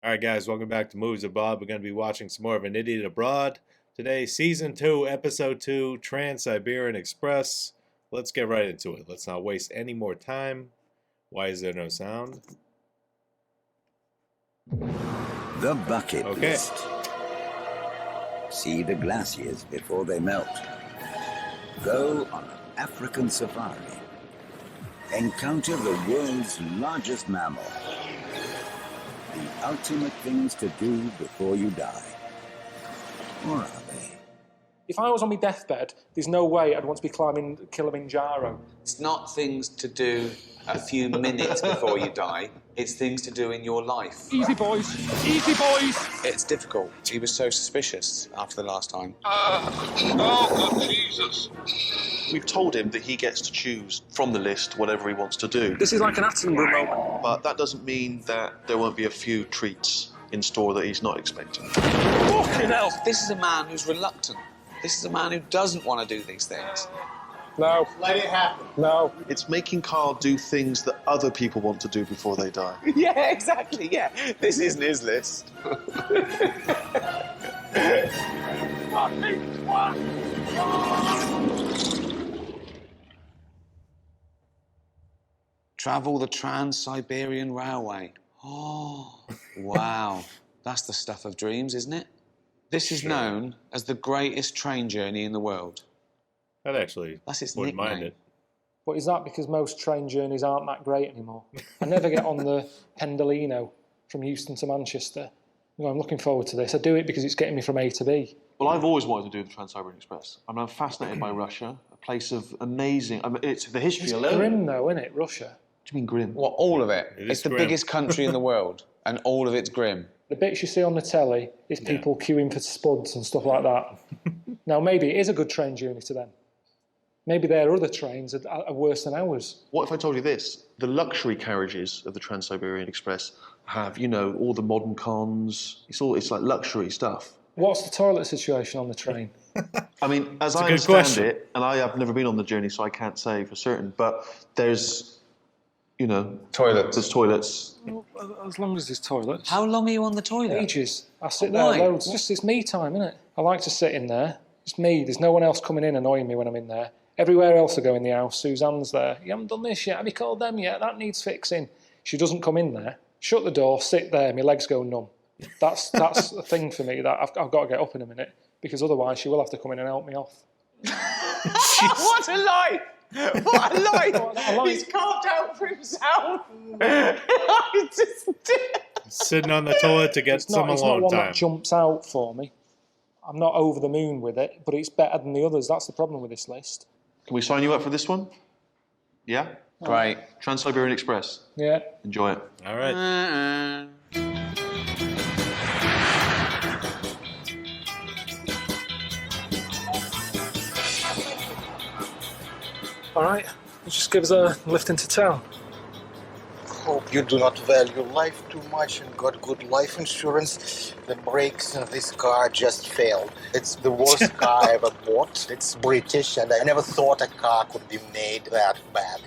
All right, guys, welcome back to Movies Abroad. We're going to be watching some more of An Idiot Abroad today. Season 2, Episode 2, Trans Siberian Express. Let's get right into it. Let's not waste any more time. Why is there no sound? The bucket list. See the glaciers before they melt. Go on an African safari. Encounter the world's largest mammal. The ultimate things to do before you die. Or are they? If I was on my deathbed, there's no way I'd want to be climbing Kilimanjaro. It's not things to do a few minutes before you die. It's things to do in your life. Easy, boys. Easy, boys. It's difficult. He was so suspicious after the last time. Oh, Jesus. We've told him that he gets to choose from the list whatever he wants to do. This is like an Attenborough moment. But that doesn't mean that there won't be a few treats in store that he's not expecting. Fucking hell. This is a man who's reluctant. This is a man who doesn't want to do these things. No. Let it happen. No. It's making Karl do things that other people want to do before they die. Yeah, exactly, yeah. This isn't his list. Travel the Trans Siberian Railway. Oh, wow. That's the stuff of dreams, isn't it? This is known as the greatest train journey in the world. That actually That's its wouldn't mind nickname. it. But is that because most train journeys aren't that great anymore? I never get on the Pendolino from Euston to Manchester. You know, I'm looking forward to this. I do it because it's getting me from A to B. Well, I've always wanted to do the Trans Siberian Express. I'm fascinated by Russia, a place of amazing... I mean, it's the history It's alone. grim though, isn't it, Russia? What do you mean grim? Well, all of it. It is It's the grim. biggest country in the world, and all of it's grim. The bits you see on the telly is people queuing for spuds and stuff like that. Now, maybe it is a good train journey to them. Maybe their other trains are worse than ours. What if I told you this? The luxury carriages of the Trans Siberian Express have, you know, all the modern cons. It's like luxury stuff. What's the toilet situation on the train? I mean, as I good understand question. it, and I have never been on the journey, so I can't say for certain, but there's, you know... Toilets. There's toilets. As long as there's toilets. How long are you on the toilet? Ages. I sit Why? there loads. It's me time, isn't it? I like to sit in there. It's me. There's no one else coming in annoying me when I'm in there. Everywhere else I go in the house, Suzanne's there. You haven't done this yet. Have you called them yet? That needs fixing. She doesn't come in there. Shut the door, sit there, my legs go numb. That's a thing for me that I've got to get up in a minute, because otherwise she will have to come in and help me off. What a life! What a life! He's carved out for himself. I just Sitting on the toilet to get some It's not alone one time. that jumps out for me. I'm not over the moon with it, but it's better than the others. That's the problem with this list. Can we sign you up for this one? Yeah? Great. Trans Siberian Express. Yeah. Enjoy it. All right. All right. Just give us a lift into town. Hope you do not value life too much and got good life insurance. The brakes in this car just failed. It's the worst car I ever bought. It's British, and I never thought a car could be made that bad.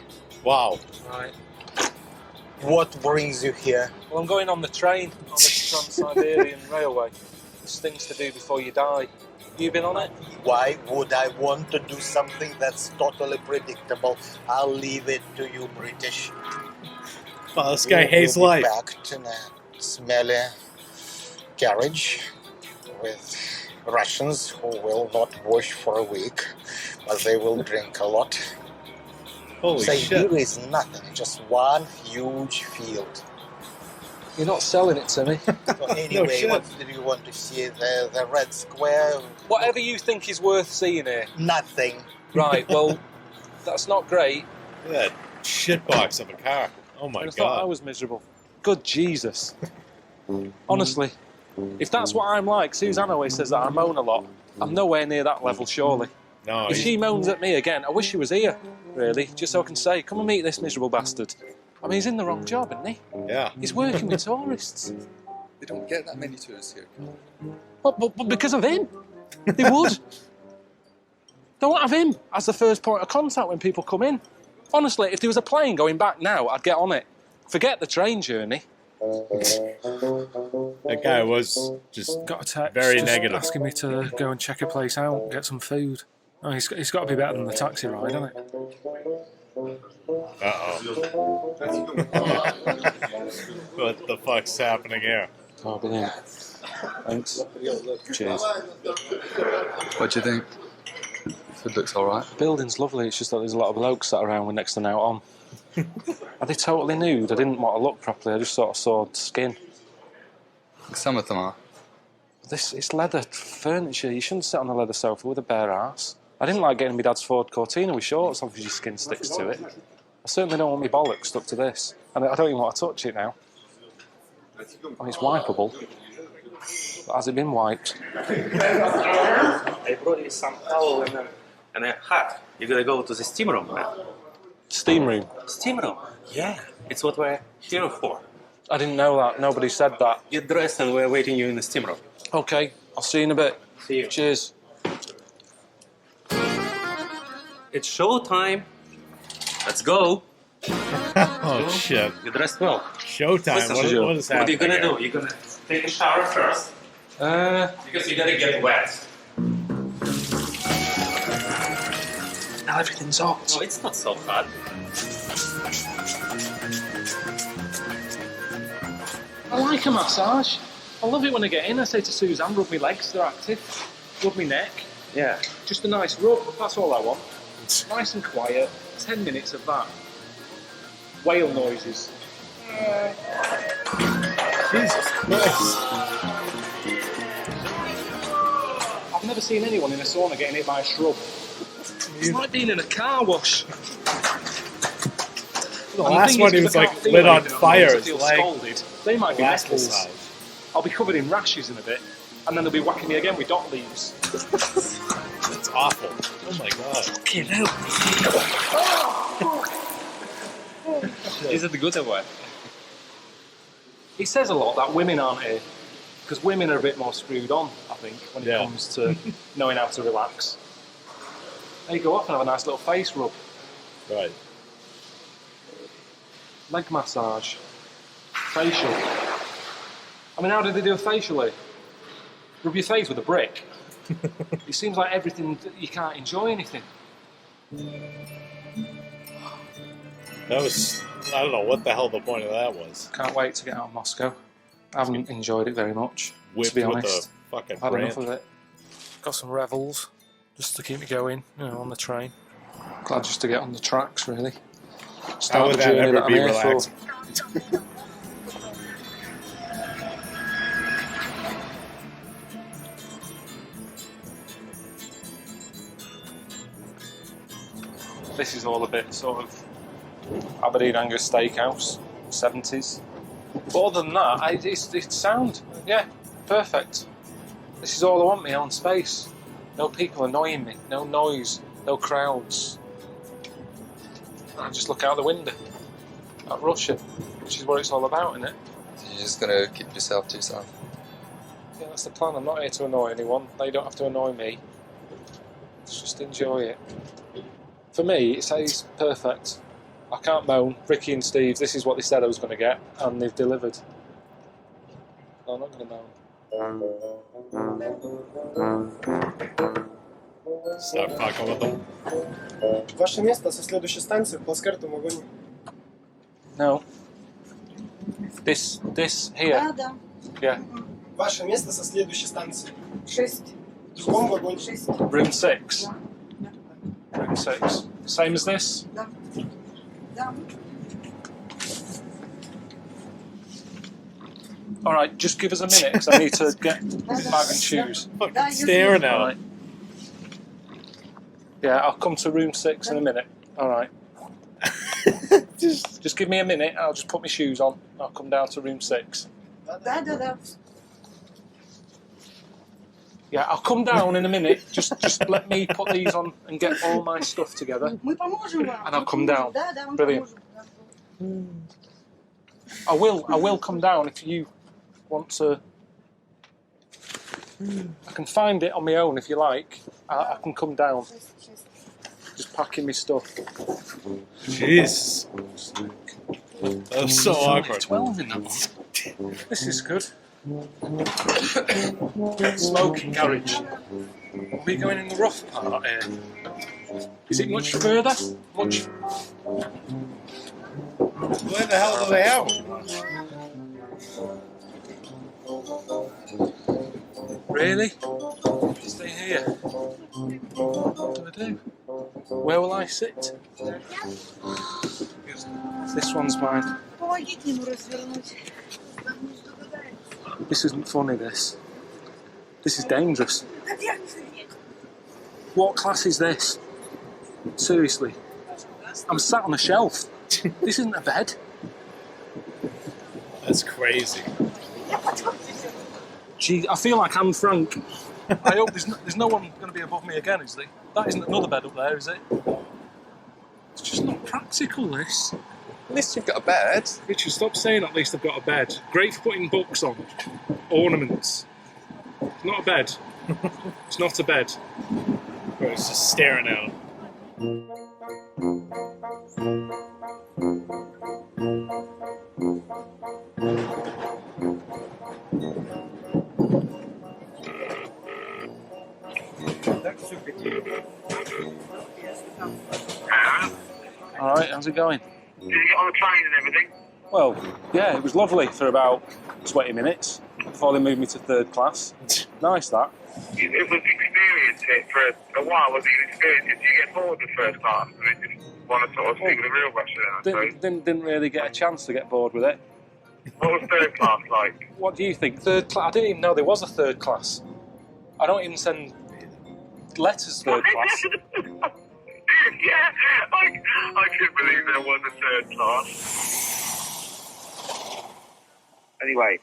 Wow. Right. What brings you here? Well, I'm going on the train on the Trans Siberian Railway. There's things to do before you die. You been on it? Why would I want to do something that's totally predictable? I'll leave it to you, British. Wow, this guy hates We'll be life. packed in a smelly carriage with Russians who will not wash for a week, but they will drink a lot. Holy shit. Siberia is nothing, just one huge field. You're not selling it to me. So anyway, shit. what do you want to see? The red square? Whatever you think is worth seeing here. Nothing. Right, well, that's not great. Look at that shitbox of a car. Oh my I thought I god. was miserable. Good Jesus. Honestly, if that's what I'm like, Suzanne always says that I moan a lot. I'm nowhere near that level, surely. No, If she moans at me again, I wish she was here, really, just so I can say, come and meet this miserable bastard. I mean, he's in the wrong job, isn't he? yeah. He's working with tourists. They don't get that many tourists here. But because of him, they would. Don't have him as the first point of contact when people come in. Honestly, if there was a plane going back now, I'd get on it. Forget the train journey. That guy was just Got a text very just negative. asking me to go and check a place out, get some food. Oh, it's got to be better than the taxi ride, hasn't it? Uh-oh. What the fuck's happening here? Oh, brilliant. Thanks. Cheers. What do you think? Food looks alright. The building's lovely, it's just that there's a lot of blokes sat around with next to no on. Are they totally nude? I didn't want to look properly, I just sort of saw skin. Some of them are. It's leather furniture, you shouldn't sit on a leather sofa with a bare arse. I didn't like getting my dad's Ford Cortina with shorts on because your skin sticks to it. I certainly don't want my bollocks stuck to this. And I don't even want to touch it now. I mean, it's wipeable. But has it been wiped? I brought you some towel and a hat. You're gonna go to the steam room now. Steam room? Steam room? Yeah, it's what we're here for. I didn't know that. Nobody said that. Get dressed and we're waiting you in the steam room. Okay, I'll see you in a bit. See you. Cheers. It's show time. Let's go. Oh shit! You dressed well. Showtime. Listen, What is what are happening you gonna here? do? You're gonna take a shower first. Because you're gonna get wet. Now everything's hot. No, it's not so hot. I like a massage. I love it when I get in. I say to Suzanne, rub my legs, they're active. Rub my neck. Yeah. Just a nice rub, that's all I want. Nice and quiet. 10 minutes of that. Whale noises. Jesus Christ! I've never seen anyone in a sauna getting hit by a shrub. It's like being in a car wash. The last one, he was like lit on fire. I feel scalded. They might be Last nettles. massage. I'll be covered in rashes in a bit, and then they'll be whacking me again with dock leaves. It's awful. Oh my god. Fucking hell. Is it good or what? He says a lot that women aren't here, because women are a bit more screwed on, I think, when it Yeah. comes to knowing how to relax. They go off and have a nice little face rub. Right. Leg massage. Facial. I mean, how do they do a facial here? Rub your face with a brick. It seems like everything, you can't enjoy anything. That was. I don't know what the hell the point of that was. Can't wait to get out of Moscow. I haven't enjoyed it very much, Whipped to be with honest. a fucking I've had enough branch. of it. Got some revels, just to keep me going, on the train. Glad just to get on the tracks, really. How Start would the that journey ever that I'm be here for. relaxing? This is all a bit sort of Aberdeen Angus Steakhouse, 70s. But other than that, it's sound. Yeah, perfect. This is all I want, my own space. No people annoying me, no noise, no crowds. I just look out the window at Russia, which is what it's all about, isn't it? You're just gonna keep yourself to yourself. Yeah, that's the plan. I'm not here to annoy anyone. They don't have to annoy me. Let's just enjoy it. For me, it's perfect. I can't moan. Ricky and Steve, this is what they said I was going to get, and they've delivered. No, I'm not going to moan. Stop fucking with them. Ваше место со следующей станции в плацкартном вагоне. No. This here. Да. Yeah. Ваше место со следующей станции. 6. В другом вагоне. 6. Room 6. Да. Room 6. Same as this? Да. Да. Alright, just give us a minute, because I need to get bag and shoes. Fucking staring at Alright. him. Yeah, I'll come to room 6 in a minute. Alright. Just give me a minute, I'll just put my shoes on. I'll come down to room 6. Да. Yeah, I'll come down in a minute. Just let me put these on and get all my stuff together. Мы поможем вам. And I'll come down. Да, мы Brilliant. поможем. I will come down if you want to. I can find it on my own if you like. I can come down. Just packing my stuff. Jesus. That was so awkward. 12 in that one. This is good. Smoking garage. Are we going in the rough part here? Is it much further? Much. Where the hell do they have them? Really? Stay here. What do I do? Where will I sit? This one's mine. This isn't funny, this. This is dangerous. What class is this? Seriously. I'm sat on a shelf. This isn't a bed. That's crazy. Gee, I feel like Anne Frank. I hope there's no one going to be above me again, is there? That isn't another bed up there, is it? It's just not practical, this. At least you've got a bed. Richard, stop saying at least I've got a bed. Great for putting books on. Ornaments. It's not a bed. It's not a bed. Bro, it's just staring at him. Alright, how's it going? Did you get on the train and everything? Well, yeah, it was lovely for about 20 minutes before they moved me to third class. Nice, that. It was experience it for a while, was it an experience? Did you get bored with first class and they didn't want to sort of stick with the real Russian? Didn't really get a chance to get bored with it. What was third class like? What do you think? Third class? I didn't even know there was a third class. I don't even send letters third class. Yeah, I couldn't believe there was a third class. Anyway,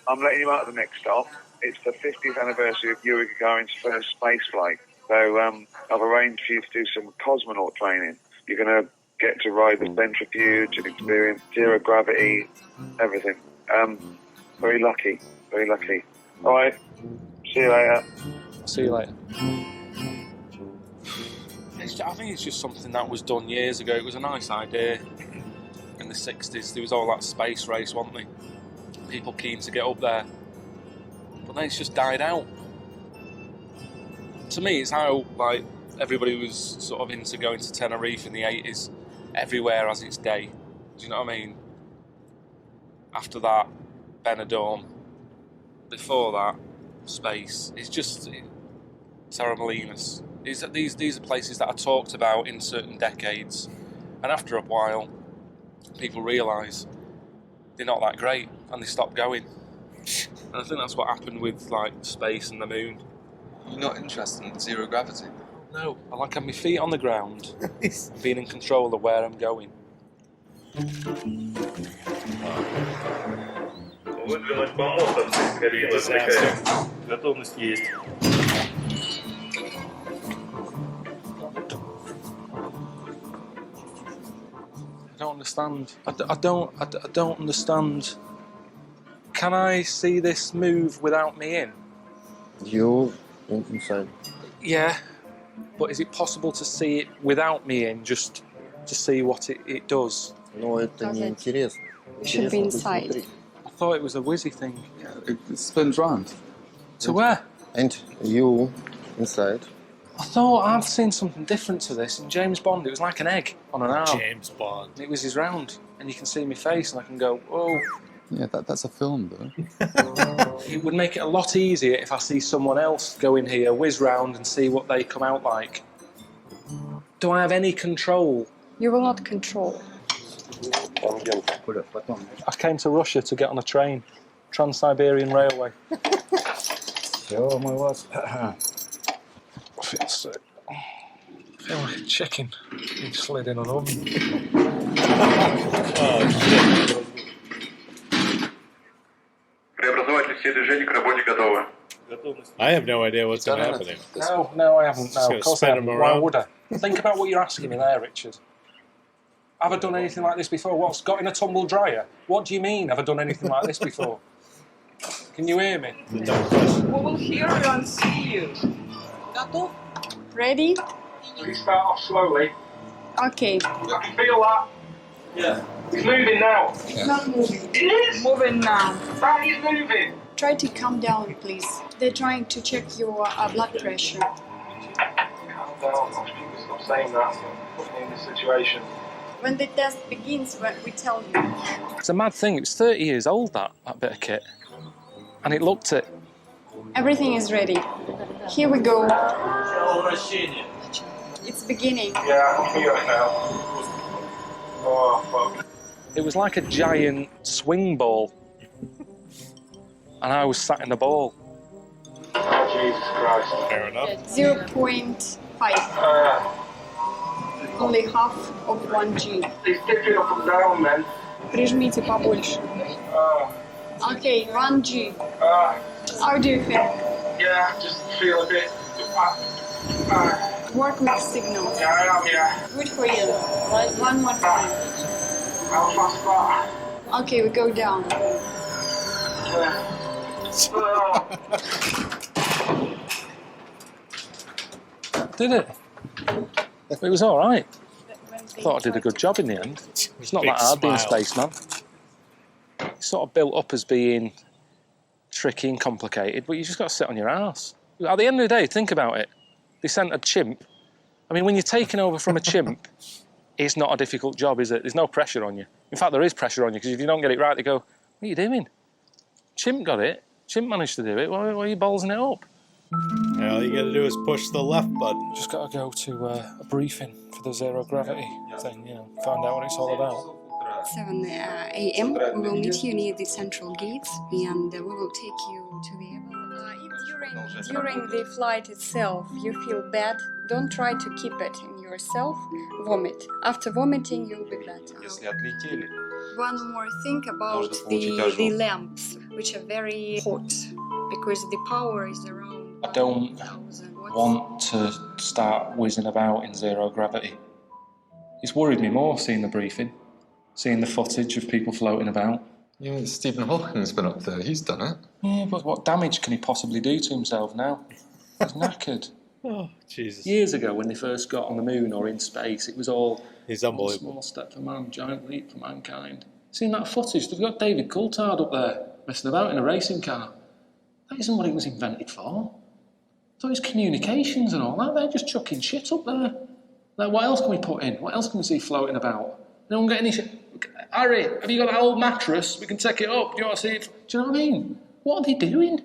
I'm letting you out of the next stop. It's the 50th anniversary of Yuri Gagarin's first space flight. So I've arranged for you to do some cosmonaut training. You're going to get to ride the centrifuge and experience zero gravity, everything. Very lucky, very lucky. All right, see you later. See you later. I think it's just something that was done years ago. It was a nice idea in the 60s. There was all that space race, wasn't there? People keen to get up there. But then it's just died out. To me, it's how like everybody was sort of into going to Tenerife in the 80s. Everywhere has its day. Do you know what I mean? After that, Benidorm. Before that, space. It's just Torremolinos. These are places that are talked about in certain decades, and after a while, people realise they're not that great, and they stop going. And I think that's what happened with like space and the moon. You're not interested in zero gravity? No, I like having my feet on the ground, and being in control of where I'm going. Выдвинуть по мостам с кабины отвлекает. Готовность есть. I don't understand. I don't understand. Can I see this move without me in? You inside. Yeah, but is it possible to see it without me in, just to see what it does? Но это не интересно. You should be inside. I thought it was a whizzy thing. Yeah, it spins round. To where? And you inside. I thought I'd seen something different to this in James Bond. It was like an egg on an arm. James Bond. And it was his round, and you can see my face, and I can go, oh. Yeah, that's a film, though. It would make it a lot easier if I see someone else go in here, whiz round, and see what they come out like. Do I have any control? You will not control. I came to Russia to get on a train. Trans Siberian Railway. I feel sick. I feel like a chicken. He slid in an oven. Oh, shit. Преобразователь все движения к работе готовы. I have no idea what's going to happen here. No, I haven't. No, Just of course I spin haven't. them Why around. would I? Think about what you're asking me there, Richard. Have I done anything like this before? What's got in a tumble dryer? What do you mean, have I done anything like this before? Can you hear me? We will hear you and see you. Готов? Ready? We start off slowly. Okay. I can feel that. Yeah. It's moving now. It's not moving. It is. Moving now. That is moving. Try to calm down, please. They're trying to check your blood pressure. Calm down. Stop saying that. Put me in this situation. When the test begins, we tell you. It's a mad thing. It was 30 years old, that bit of kit. And it looked it. Everything is ready. Here we go. It's beginning. Yeah, I can feel it now. Oh, fuck. It was like a giant swing ball. And I was sat in the ball. Oh, Jesus Christ. Fair enough. 0.5. Only half of 1G. It's dipping up and down, man. Прижмите побольше. Okay, 1G. How do you feel? Yeah, just feel a bit. Work mixed signals. Yeah, I am, yeah. Good for you. One more time. How fast that? Okay, we go down. Did it? It was all right. I thought I did a good job in the end. It's not that hard being a spaceman. It's sort of built up as being tricky and complicated, but you just got to sit on your ass. At the end of the day, think about it. They sent a chimp. I mean, when you're taking over from a chimp, it's not a difficult job, is it? There's no pressure on you. In fact, there is pressure on you, because if you don't get it right, they go, what are you doing? Chimp got it. Chimp managed to do it. Why are you ballsing it up? All you gotta do is push the left button. Just got to go to a briefing for the zero gravity thing, you know, find out what it's all about. 7 a.m. We will meet you near the central gates, and we will take you to the airport. If during the flight itself you feel bad, don't try to keep it in yourself. Vomit. After vomiting, you'll be better. One more thing about the lamps, which are very hot, because the power is around. I don't want to start whizzing about in zero gravity. It's worried me more seeing the briefing, seeing the footage of people floating about. Yeah, Stephen Hawking's been up there. He's done it. Yeah, but what damage can he possibly do to himself now? He's knackered. Oh, Jesus. Years ago, when they first got on the moon or in space, it was all He's one unbelievable. small step for man, giant leap for mankind. Seen that footage? They've got David Coulthard up there messing about in a racing car. That isn't what it was invented for. So it's communications and all that. They're just chucking shit up there. Like, what else can we put in? What else can we see floating about? No one got any shit. Harry, have you got that old mattress? We can take it up. Do you want to see it? Do you know what I mean? What are they doing?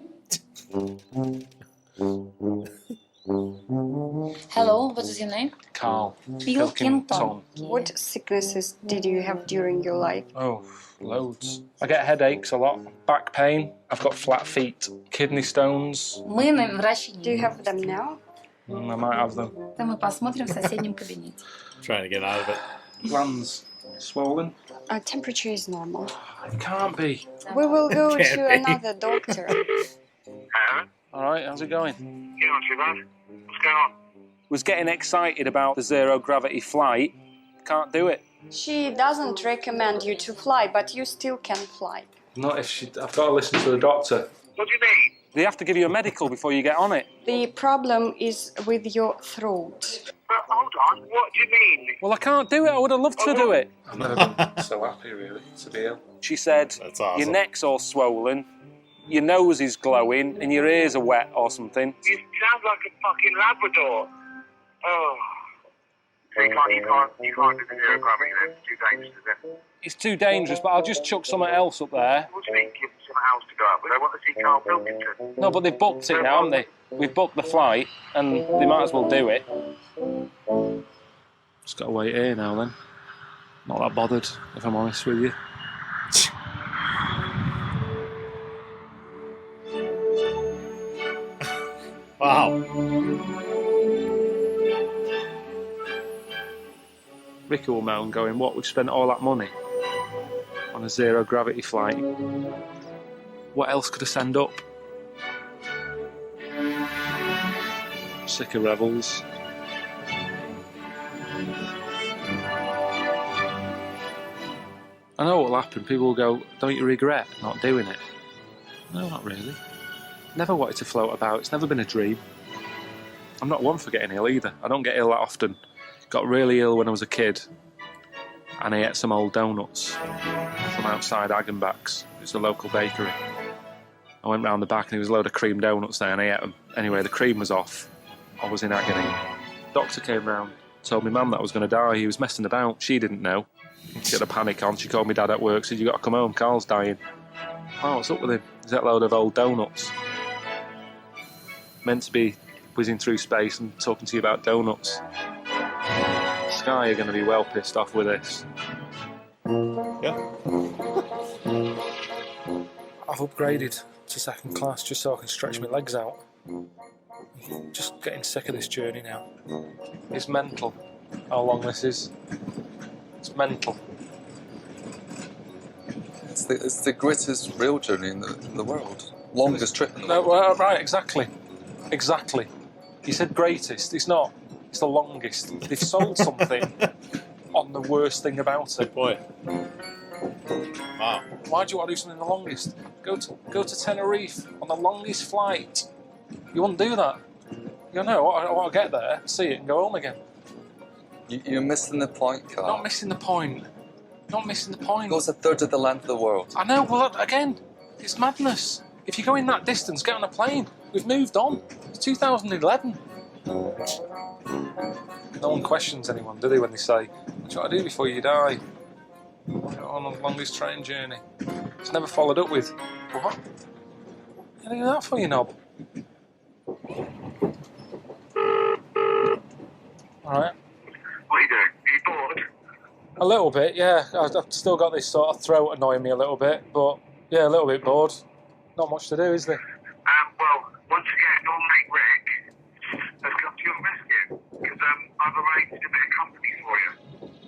Hello, what is your name? Karl Pilkington. What sicknesses did you have during your life? Oh, loads. I get headaches a lot, back pain, I've got flat feet, kidney stones. Мы на врачи. Do you have them now? I might have them. Это мы посмотрим в соседнем кабинете. Trying to get out of it. Glands swollen. Temperature is normal. It can't be. We will go Can't to be. another doctor. All right, how's it going? Yeah, not too bad. What's going on? Was getting excited about the zero gravity flight. Can't do it. She doesn't recommend you to fly, but you still can fly. Not if she. I've got to listen to the doctor. What do you mean? They have to give you a medical before you get on it. The problem is with your throat. Hold on, what do you mean? Well, I can't do it. I would have loved to do it. I've never been so happy, really, to be ill. She said, That's awesome. your neck's all swollen, your nose is glowing, and your ears are wet or something. You sound like a fucking Labrador. Oh. So you can't do the zero gravity then? It's too dangerous, is it? It's too dangerous, but I'll just chuck something else up there. What do you mean, give them something else to go up with? They want to see Karl Pilkington. No, but they've booked it now, haven't they? We've booked the flight, and they might as well do it. Just got to wait here now, then. Not that bothered, if I'm honest with you. Wow. Ricky will moan going, what, we've spent all that money on a zero gravity flight. What else could I send up? Sick of rebels. I know what'll happen. People will go, don't you regret not doing it? No, not really. Never wanted to float about. It's never been a dream. I'm not one for getting ill either. I don't get ill that often. Got really ill when I was a kid. and I ate some old donuts from outside Hagenbach's. It's a local bakery. I went round the back and there was a load of cream donuts there and I ate them. Anyway, the cream was off. I was in agony. Doctor came round, told me mum that I was going to die. He was messing about. She didn't know. She had a panic on. She called me dad at work, said, "You got to come home, Carl's dying." Oh, what's up with him? He's ate a load of old donuts. Meant to be whizzing through space and talking to you about donuts. Sky are going to be well pissed off with this. Yeah. I've upgraded to second class just so I can stretch my legs out. Just getting sick of this journey now. It's mental how long this is. It's mental. It's the greatest rail journey in the world. Longest trip in the world. Well, right, exactly. Exactly. You said greatest. It's not. It's the longest. They've sold something on the worst thing about it. Good point. Wow. Why do you want to do something the longest? Go to Tenerife on the longest flight. You wouldn't do that. You know, I want to get there, see it, and go home again. You're missing the point, Carl. Not missing the point. Not missing the point. It goes a third of the length of the world. I know, well, again, it's madness. If you're going that distance, get on a plane. We've moved on. It's 2011. No one questions anyone, do they, when they say, "What do you want to do before you die?" On the longest train journey. It's never followed up with, "What? How do you do that for, you knob?" Alright. What are you doing? Are you bored? A little bit, yeah. I've still got this sort of throat annoying me a little bit, but yeah, a little bit bored. Not much to do, is there? Well, once again, your mate Rick has come to your rescue because I've arranged a bit of company for you.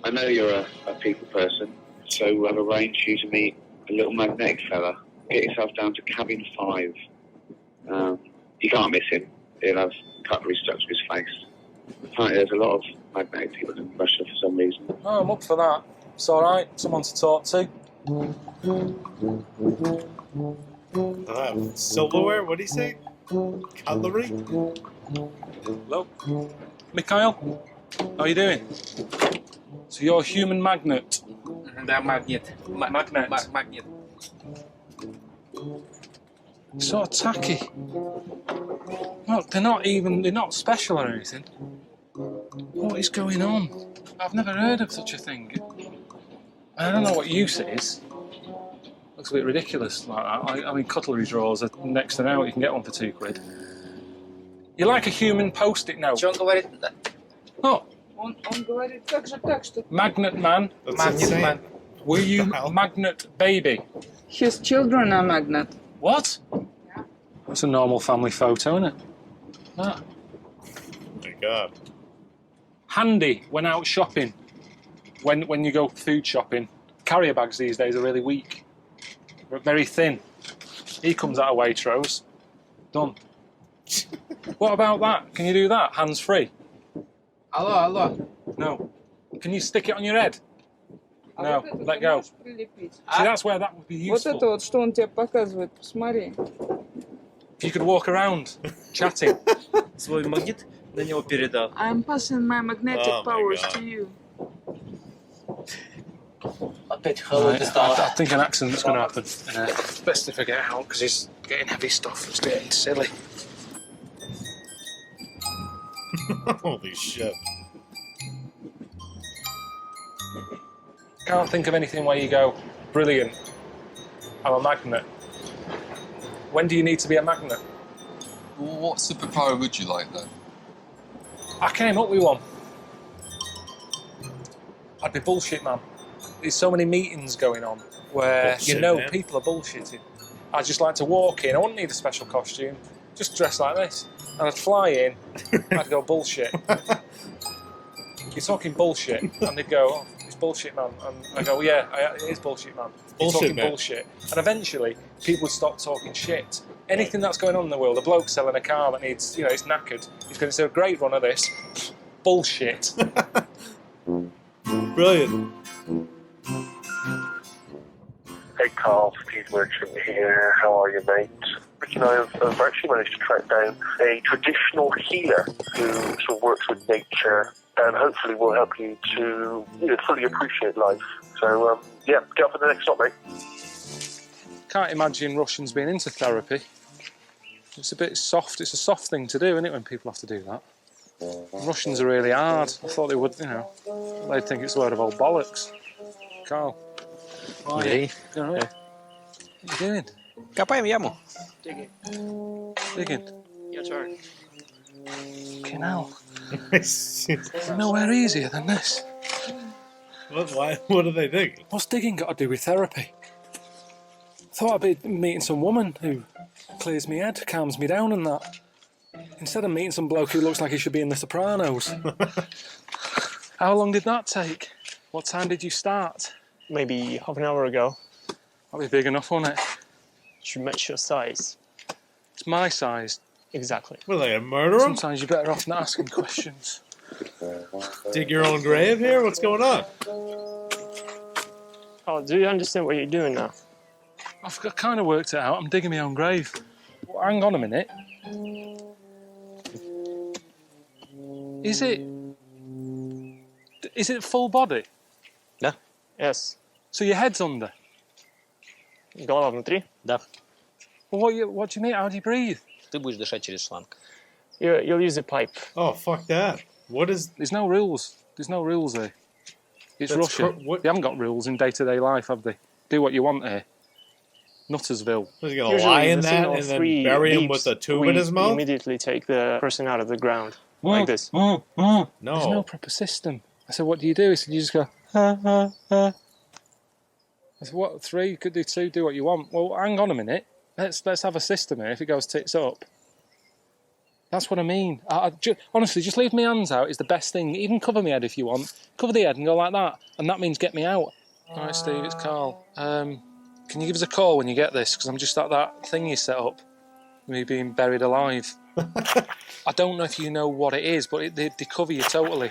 I know you're a people person, so I've arranged for you to meet a little magnetic fella. Get yourself down to cabin 5. You can't miss him. He'll have cutlery stuck to his face. Apparently there's a lot of magnetic people in Russia for some reason. Oh, I'm up for that. It's alright, someone to talk to. Silverware? What do you say? Cutlery? Hello? Mikhail? How are you doing? So you're a human magnet? Да, magnet. Magnet. Magnet. So tacky. Look, they're not special or anything. What is going on? I've never heard of such a thing. I don't know what use it is. Looks a bit ridiculous like that. I mean, cutlery drawers are next to now. You can get one for £2. You're like a human post-it note. Что он говорит? Oh. Он говорит так же так, что... Magnet man. Magnet man. Were you magnet baby? His children are magnet. What? Yeah. That's a normal family photo, isn't it? Ah. Oh my God. Handy when out shopping. When you go food shopping. Carrier bags these days are really weak. They're very thin. He comes out of Waitrose. Done. What about that? Can you do that? Hands free? Алло. No. Can you stick it on your head? No, Вот это let ты go. можешь прилепить. See, that's where that would be Вот useful. это вот, что он тебе показывает, посмотри. If you could walk around chatting. Свой магнит на него передал. I'm passing my magnetic Oh my powers God. to you. Опять холодный стал. I think an accident's going to happen. Best if I get out because he's getting heavy stuff. It's getting silly. Holy shit. Can't think of anything where you go, brilliant, I'm a magnet. When do you need to be a magnet? What superpower would you like then? I came up with one. I'd be bullshit man. There's so many meetings going on where Bullshit, you know man. people are bullshitting. I'd just like to walk in, I wouldn't need a special costume, just dress like this. And I'd fly in, I'd go bullshit. You're talking bullshit, and they'd go, "Oh, it's bullshit man." And I go, "Yeah, it is bullshit man. You're Bullshit, talking man." bullshit." And eventually, people would stop talking shit. Anything that's going on in the world, a bloke selling a car that needs, it's knackered, he's going to say, "A great run of this." Bullshit. Brilliant. Hey Carl, Steve Merchant here. How are you, mate? Rick and I have actually managed to track down a traditional healer who sort of works with nature and hopefully will help you to fully appreciate life. So, yeah, get up for the next stop, mate. Can't imagine Russians being into therapy. It's a bit soft. It's a soft thing to do, isn't it, when people have to do that? Russians are really hard. I thought they would, they'd think it's a load of old bollocks. Carl. Hey. You all right? What are you doing? Копаем яму. Digging. Your turn. Fucking hell. Nowhere easier than this. What are they digging? What's digging got to do with therapy? I thought I'd be meeting some woman who clears me head, calms me down and that. Instead of meeting some bloke who looks like he should be in The Sopranos. How long did that take? What time did you start? Maybe half an hour ago. That'd be big enough, wouldn't it? Should match your size. It's my size. Exactly. Well, they a murderer? Sometimes you're better off not asking questions. Dig your own grave here? What's going on? Oh, do you understand what you're doing now? I've kind of worked it out. I'm digging my own grave. Well, hang on a minute. Is it full body? Да. Yes. So your head's under? Голова внутри? Да. Well, what do you mean? How do you breathe? Ты будешь дышать через шланг. You'll use a pipe. Oh, fuck that. What is... There's no rules. There's no rules here. It's That's Russia. They haven't got rules in day-to-day life, have they? Do what you want here. Nuttersville. Was he going to lie in that and then bury him with a tube in his mouth? We immediately take the person out of the ground. Like this. No. No. There's no proper system. I said, what do you do? He said, you just go, I said, what, 3? You could do 2, do what you want. Well, hang on a minute. Let's have a system here. If it goes tits up. That's what I mean. Honestly, just leave my hands out is the best thing. Even cover my head if you want. Cover the head and go like that. And that means get me out. All right, Steve, it's Carl. Can you give us a call when you get this? Because I'm just at that thing you set up. Me being buried alive. I don't know if you know what it is, but they cover you totally.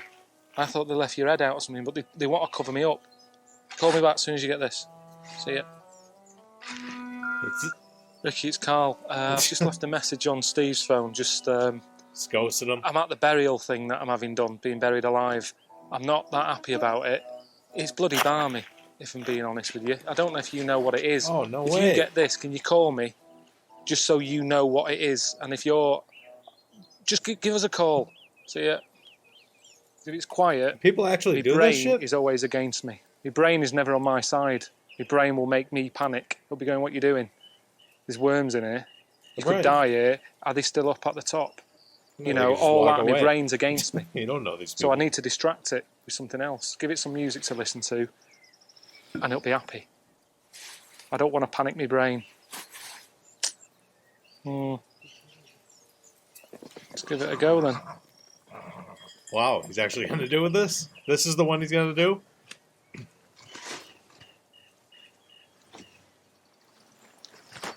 I thought they left your head out or something, but they want to cover me up. Call me back as soon as you get this. See ya. Ricky, it's Carl. I've just left a message on Steve's phone. Just ghosted him. I'm at the burial thing that I'm having done, being buried alive. I'm not that happy about it. It's bloody balmy, if I'm being honest with you. I don't know if you know what it is. Oh, no way. If you get this, can you call me? Just so you know what it is. And if you're... Just give us a call. See ya. If it's quiet... People actually do this shit? My brain is always against me. My brain is never on my side. My brain will make me panic. It'll be going, what are you doing? There's worms in here. You could die here. Are they still up at the top? You know, all that, my brain's against me. You don't know these people. So I need to distract it with something else. Give it some music to listen to, and it'll be happy. I don't want to panic my brain. Let's give it a go then. Wow, he's actually going to do with this? This is the one he's going to do?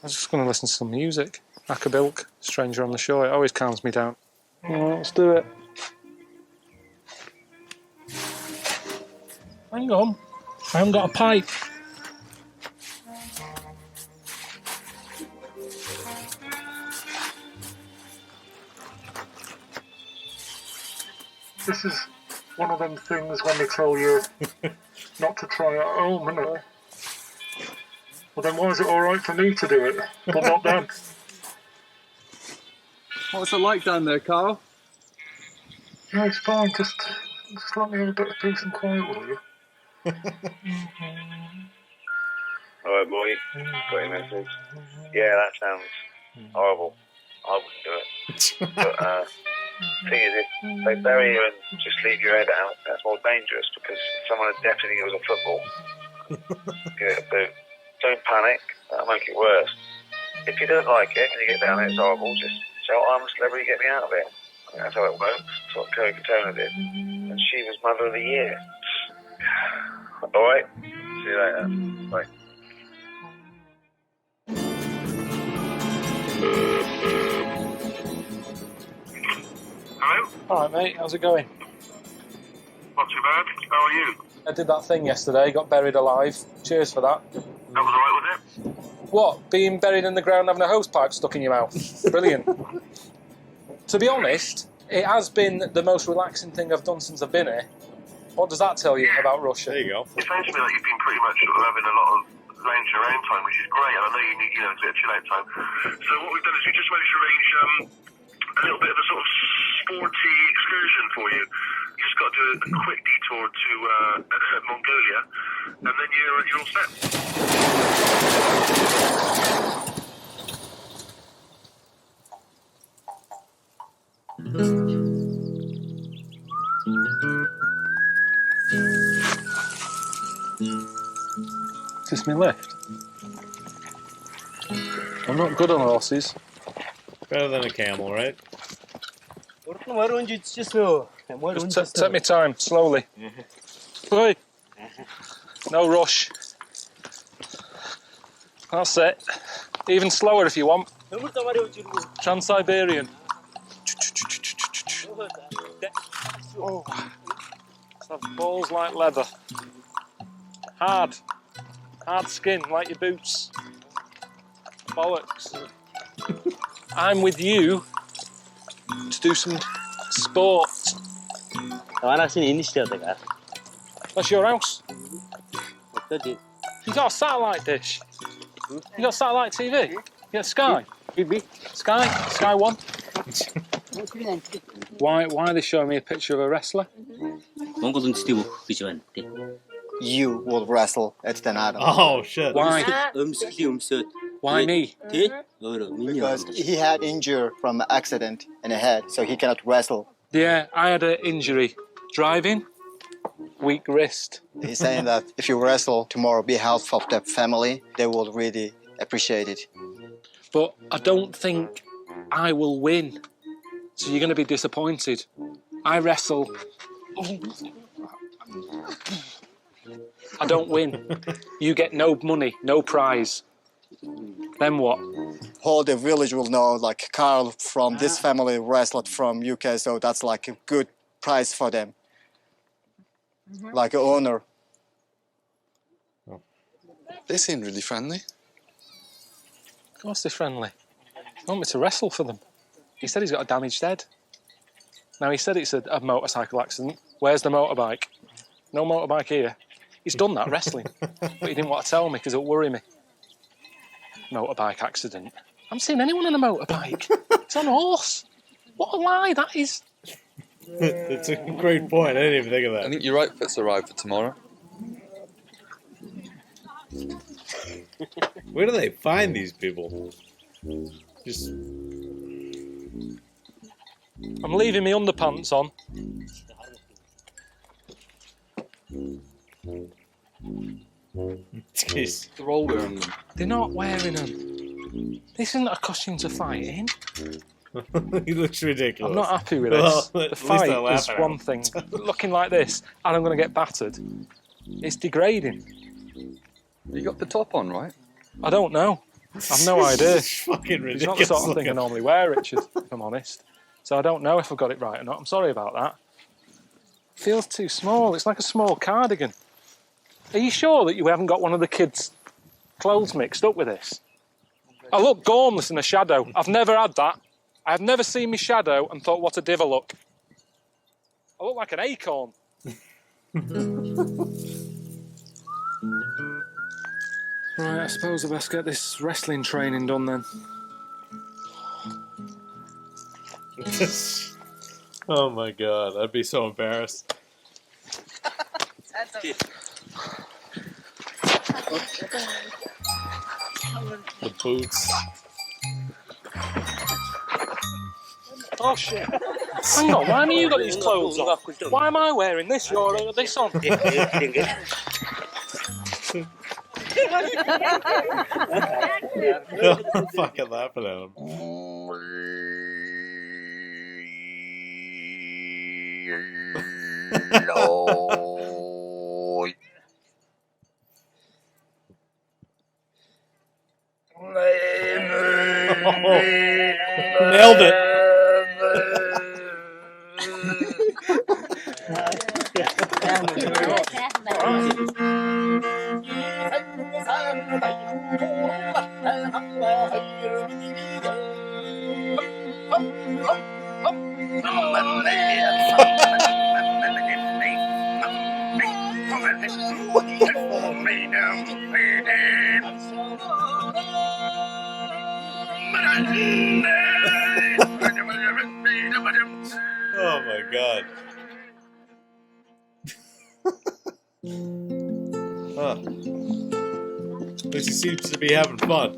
I'm just going to listen to some music. Akabilk, Stranger on the Shore. It always calms me down. Let's do it. Hang on. I haven't got a pipe. This is one of them things when they tell you not to try at home, isn't it? Well, then why is it all right for me to do it, but not them? What's it like down there, Carl? No, it's fine. Just let me have a bit of peace and quiet, will you? Alright, boy. Got your message. Yeah, that sounds horrible. I wouldn't do it. But, thing is, if they bury you and just leave your head out, that's more dangerous because someone would definitely think it was a football. Give it a boot. Don't panic, that'll make it worse. If you don't like it and you get down there, it's horrible, just shout, I'm a celebrity, get me out of here. I think that's how it works. That's what Kerry Katona did. And she was Mother of the Year. Alright, see you later. Bye. Hello? Alright, mate, how's it going? Not too bad. How are you? I did that thing yesterday, got buried alive. Cheers for that. That was alright, was it? What? Being buried in the ground having a hose pipe stuck in your mouth? Brilliant. To be honest, it has been the most relaxing thing I've done since I've been here. What does that tell you about Russia? There you go. It sounds to me like you've been pretty much sort of having a lot of lounging around time, which is great. And I know you need, a bit of chill out time. So what we've done is we just managed to arrange a little bit of a sort of sporty excursion for you. You just got to do a quick detour to Mongolia, and then you're all set. Is this my lift? I'm not good on horses. Better than a camel, right? Just take me time, slowly. Oi. No rush. That's it. Even slower if you want. Trans Siberian. Oh. Have balls like leather. Hard. Hard skin, like your boots. Bollocks. I'm with you to do some sport. That's your house? You got a satellite dish? You got satellite TV? You got Sky? Sky One? Why are they showing me a picture of a wrestler? You will wrestle at Den Adam. Oh, shit. Why? Why me? Because he had injury from an accident in the head, so he cannot wrestle. Yeah, I had an injury. Driving, weak wrist. He's saying that if you wrestle tomorrow, be half of the family, they will really appreciate it. But I don't think I will win. So you're going to be disappointed. I wrestle. I don't win. You get no money, no prize. Then what? Whole the village will know, like Karl from this family wrestled from UK, so that's like a good prize for them. Like an honor. They seem really friendly. Of course they're friendly. They want me to wrestle for them. He said he's got a damaged head. Now, he said it's a motorcycle accident. Where's the motorbike? No motorbike here. He's done that wrestling. But he didn't want to tell me because it'll worry me. Motorbike accident. I haven't seen anyone on a motorbike. It's on a horse. What a lie that is. That's a great point. I didn't even think of that. I think your outfits arrived for tomorrow. Where do they find these people? Just... I'm leaving my underpants on. Jeez. They're all wearing them. They're not wearing them. This isn't a costume to fight in. He looks ridiculous. I'm not happy with Well, this. at The least I fight laugh is at one him. thing. Looking like this, and I'm going to get battered. It's degrading. You got the top on, right? I don't know. I've no idea. It's fucking ridiculous. It's not the sort of thing I looking. normally wear, Richard, if I'm honest. So I don't know if I've got it right or not. I'm sorry about that. Feels too small. It's like a small cardigan. Are you sure that you haven't got one of the kids' clothes mixed up with this? I look gormless in the shadow. I've never had that. I've never seen my shadow and thought, what a div I look. I look like an acorn. Right, I suppose I best get this wrestling training done then. Oh my god, I'd be so embarrassed. The boots. Oh shit. Hang on, why haven't you got these clothes on? Why am I wearing this? You're this on. What the fuck are laughing at him? Nailed it. Oh my god. Huh. At least he seems to be having fun.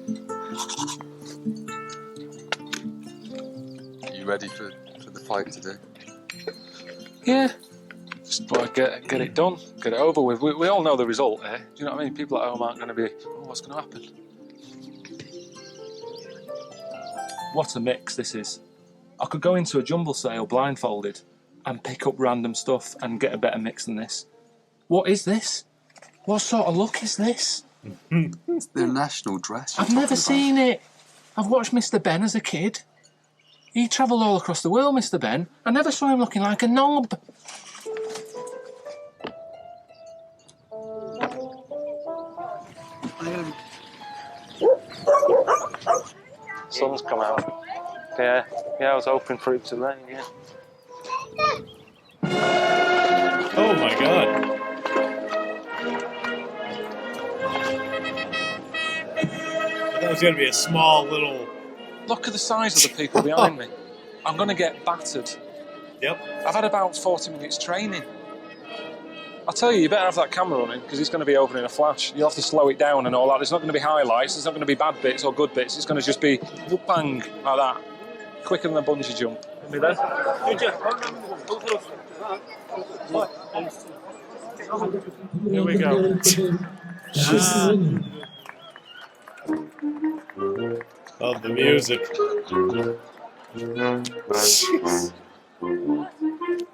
Are you ready for the fight today? Yeah. Just want to get it done, get it over with. We all know the result, eh? Do you know what I mean? People at home aren't going to be, oh, what's going to happen? What a mix this is. I could go into a jumble sale blindfolded and pick up random stuff and get a better mix than this. What is this? What sort of look is this? It's their national dress. I've never seen it. I've watched Mr. Ben as a kid. He travelled all across the world, Mr. Ben. I never saw him looking like a knob. Sun's come out. Yeah, I was hoping for it to rain, yeah. Oh my god. That was going to be a small little... Look at the size of the people behind me. I'm going to get battered. Yep. I've had about 40 minutes training. I'll tell you better have that camera running because it's going to be over in a flash. You'll have to slow it down and all that. There's not going to be highlights, there's not going to be bad bits or good bits. It's going to just be bang, like that. Quicker than a bungee jump. Here we go. Love the music.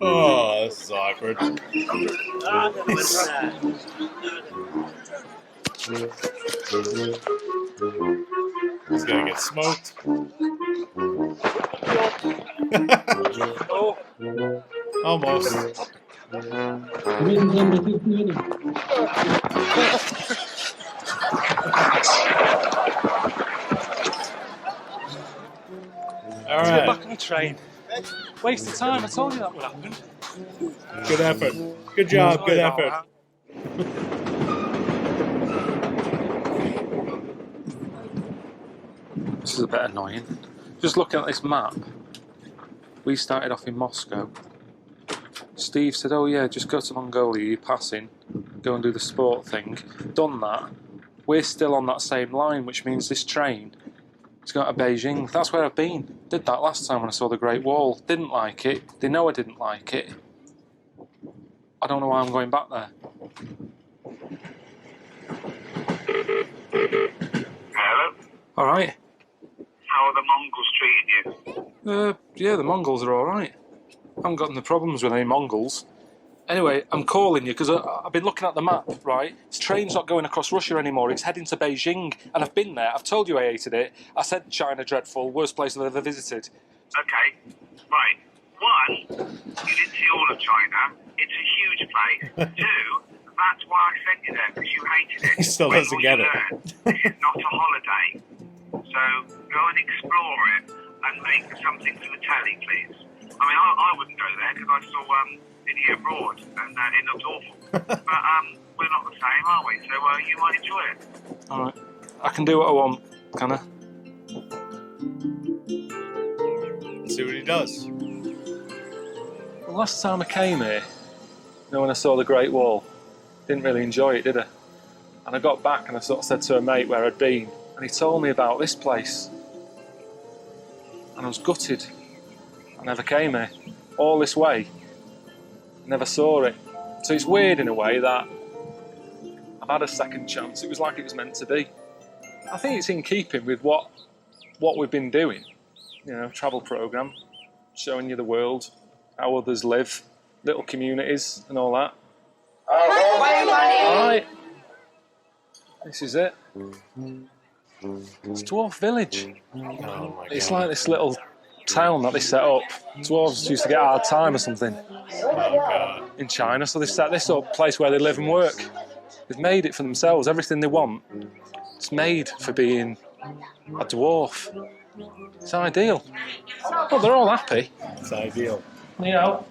Oh, this is awkward. He's gonna get smoked. Oh. Almost. All right. Let's get back on the train. Waste of time, I told you that would happen. Good effort. Good job, good effort. This is a bit annoying. Just looking at this map, we started off in Moscow. Steve said, oh yeah, just go to Mongolia, you're passing, go and do the sport thing. Done that. We're still on that same line, which means this train is going to Beijing. That's where I've been. Did that last time when I saw the Great Wall. Didn't like it. They know I didn't like it. I don't know why I'm going back there. Hello? All right. How are the Mongols treating you? Yeah, the Mongols are all right. I haven't got any problems with any Mongols. Anyway, I'm calling you because I've been looking at the map, right? This train's not going across Russia anymore. It's heading to Beijing. And I've been there. I've told you I hated it. I said China dreadful, worst place I've ever visited. Okay, right. One, you didn't see all of China. It's a huge place. Two, that's why I sent you there, because you hated it. He still doesn't get it. This is not a holiday. So go and explore it and make something for the telly, please. I mean, I wouldn't go there because I saw Idiot Abroad and it looked awful. But we're not the same, are we? So you might enjoy it. All right. I can do what I want, can I? Let's see what he does. The last time I came here, when I saw the Great Wall, didn't really enjoy it, did I? And I got back and I sort of said to a mate where I'd been, and he told me about this place. And I was gutted. I never came here. All this way. Never saw it. So it's weird in a way that I've had a second chance. It was like it was meant to be. I think it's in keeping with what we've been doing. You know, travel programme, showing you the world, how others live, little communities and all that. All right. This is it. It's Dwarf Village. It's like this little town that they set up. Dwarves used to get a hard time or something in China, so they set this up, place where they live and work. They've made it for themselves. Everything they want, it's made for being a dwarf. It's ideal. Well, they're all happy. It's ideal. You know.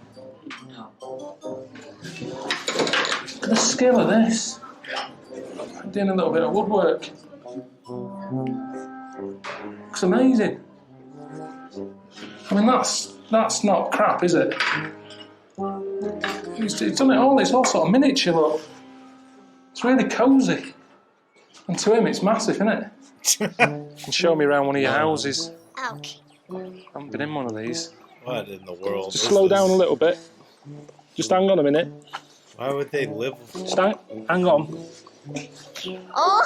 Look at the skill of this. I'm doing a little bit of woodwork. Looks amazing. I mean, that's not crap, is it? He's done it all. It's all sort of miniature, look. It's really cosy. And to him, it's massive, isn't it? And show me around one of your houses. Ouch. I haven't been in one of these. What in the world? Just is slow this? down a little bit. Just hang on a minute. Why would they live? Just hang on. Oh!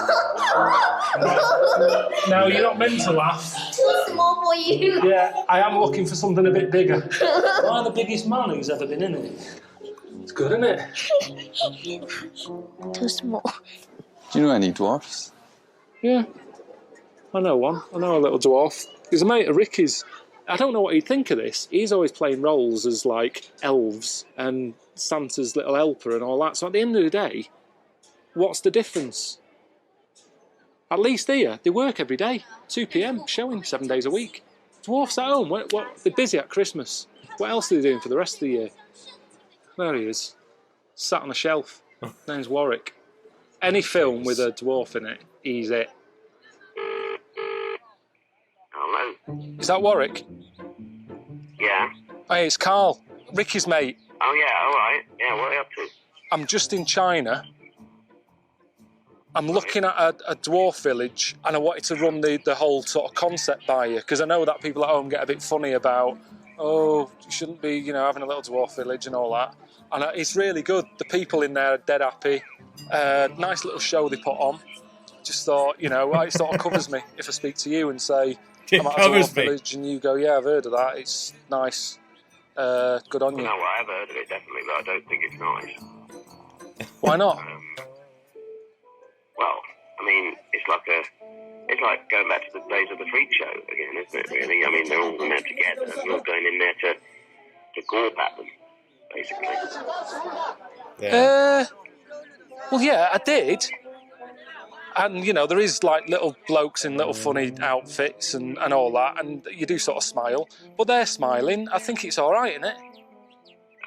No, you're not meant to laugh. Too small for you. Yeah, I am looking for something a bit bigger. Am I the biggest man who's ever been in it? It's good, isn't it? Too small. Do you know any dwarfs? Yeah. I know one. I know a little dwarf. He's a mate of Ricky's. I don't know what he'd think of this. He's always playing roles as, like, elves and Santa's little helper and all that. So at the end of the day, what's the difference? At least here, they work every day. 2 p.m, showing 7 days a week. Dwarfs at home. What, they're busy at Christmas. What else are they doing for the rest of the year? There he is. Sat on a shelf. Name's Warwick. Any film with a dwarf in it, he's it. Hello? Is that Warwick? Yeah. Hey, it's Karl, Ricky's mate. Oh, yeah, all right. Yeah, what are you up to? I'm just in China. I'm looking at a dwarf village, and I wanted to run the whole sort of concept by you, because I know that people at home get a bit funny about, oh, you shouldn't be, you know, having a little dwarf village and all that. And it's really good. The people in there are dead happy. Nice little show they put on. Just thought, you know, it sort of covers me if I speak to you and say, I'm at a dwarf village, and you go, yeah, I've heard of that. It's nice. Good on you. No, well, I have heard of it, definitely, but I don't think it's nice. Why not? Well, I mean, it's like going back to the days of the freak show again, isn't it, really? I mean, they're all in there together, and you're going in there to gorp at them, basically. Yeah. Well, yeah, I did. And, you know, there is, like, little blokes in little funny outfits and all that, and you do sort of smile. But they're smiling. I think it's all right, isn't it?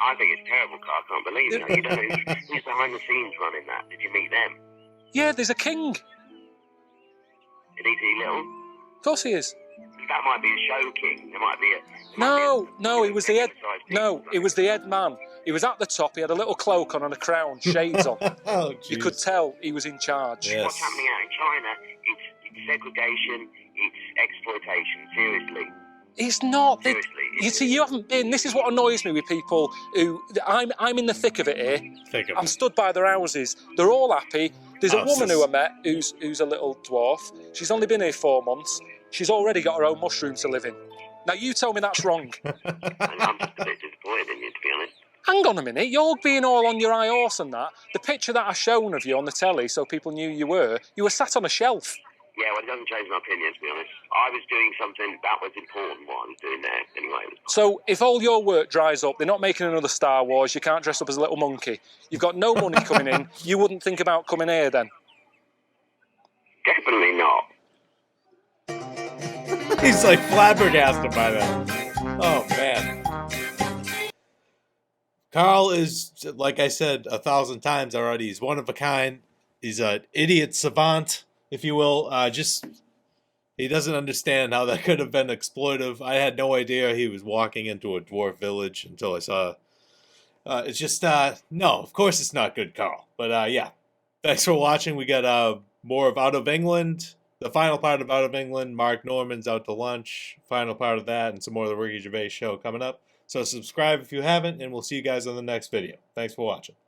I think it's terrible, Carl. I can't believe it. You don't know who's behind the scenes running that. Did you meet them? Yeah, there's a king. Is he little? Of course he is. That might be a show king. There might be a... No, he was the head... No, he was the head man. He was at the top, he had a little cloak on and a crown, shades on. Oh, you could tell he was in charge. Yes. What's happening out in China, it's segregation, it's exploitation, seriously. It's not. Seriously. You see, you haven't been... This is what annoys me with people who... I'm in the thick of it here. I'm stood by their houses. They're all happy. There's a woman who I met who's a little dwarf. She's only been here 4 months. She's already got her own mushroom to live in. Now, you tell me that's wrong. I'm just a bit disappointed in you, to be honest. Hang on a minute, you're being all on your high horse and that. The picture that I shown of you on the telly so people knew you were sat on a shelf. Yeah, well, it doesn't change my opinion, to be honest. I was doing something that was important, what I was doing there, anyway. So, if all your work dries up, they're not making another Star Wars, you can't dress up as a little monkey, you've got no money coming in, you wouldn't think about coming here then? Definitely not. He's like flabbergasted by that. Oh, man. Karl is, like I said 1,000 times already, he's one of a kind. He's an idiot savant, if you will. He doesn't understand how that could have been exploitive. I had no idea he was walking into a dwarf village until I saw. It's just, no, of course it's not good, Karl. But yeah, thanks for watching. We got more of Out of England. The final part of Out of England. Mark Norman's out to lunch. Final part of that and some more of the Ricky Gervais show coming up. So subscribe if you haven't, and we'll see you guys on the next video. Thanks for watching.